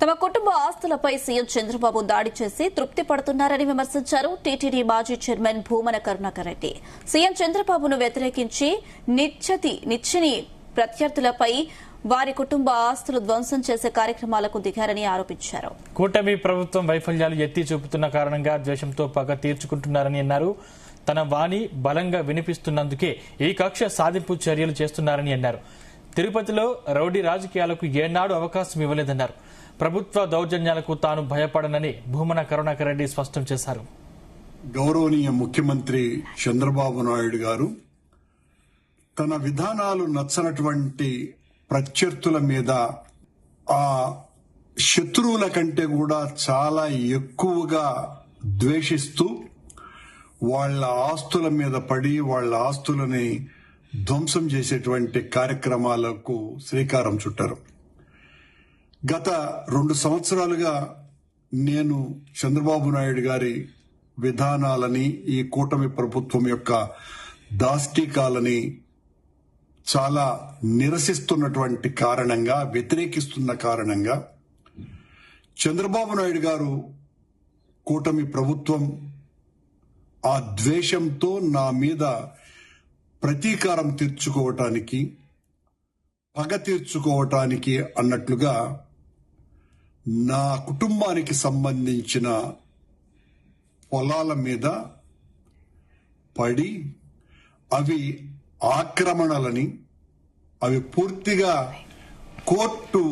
తమ కుటుంబ ఆస్తులపై సీఎం చంద్రబాబు దాడి చేసి తృప్తి పడుతున్నారని విమర్శించారు టీటీడీ మాజీ చైర్మన్ భూమన కరుణాకర్ రెడ్డి. సీఎం చంద్రబాబును వ్యతిరేకించి నిచ్చని ప్రత్యర్థులపై వారి కుటుంబ ఆస్తులు ధ్వంసం చేసే కార్యక్రమాలకు దిగారని ఆరోపించారు. కూటమి ప్రభుత్వం వైఫల్యాలు ఎత్తి చూపుతున్న కారణంగా ద్వేషంతో పగ తీర్చుకుంటున్నారని అన్నారు. తన వాణి బలంగా వినిపిస్తున్నందుకే ఈ కక్ష సాధింపు చర్యలు చేస్తున్నారని అన్నారు. తిరుపతిలో రౌడీ రాజకీయాలకు ఏనాడు అవకాశం ఇవ్వలేదన్నారు. ప్రభుత్వ దౌర్జన్యాలకు తాను భయపడనని భూమన కరుణాకర్ రెడ్డి స్పష్టం చేశారు. గౌరవనీయ ముఖ్యమంత్రి చంద్రబాబు నాయుడు గారు తన విధానాలు నచ్చనటువంటి ప్రత్యర్థుల మీద ఆ శత్రువుల కంటే కూడా చాలా ఎక్కువగా ద్వేషిస్తూ వాళ్ళ ఆస్తుల మీద పడి వాళ్ళ ఆస్తులని ధ్వంసం చేసేటువంటి కార్యక్రమాలకు శ్రీకారం చుట్టారు. గత 2 సంవత్సరాలుగా నేను చంద్రబాబు నాయుడు గారి విధానాలని, ఈ కూటమి ప్రభుత్వం యొక్క దాష్టీకాలని చాలా నిరసిస్తున్నటువంటి కారణంగా, వ్యతిరేకిస్తున్న కారణంగా చంద్రబాబు నాయుడు గారు కూటమి ప్రభుత్వం ఆ ద్వేషంతో నా మీద ప్రతీకారం తీర్చుకోవటానికి, పగ తీర్చుకోవటానికి అన్నట్లుగా నా కుటుంబానికి సంబంధించిన పొలాల మీద పడి అవి ఆక్రమణలని, అవి పూర్తిగా కోర్టు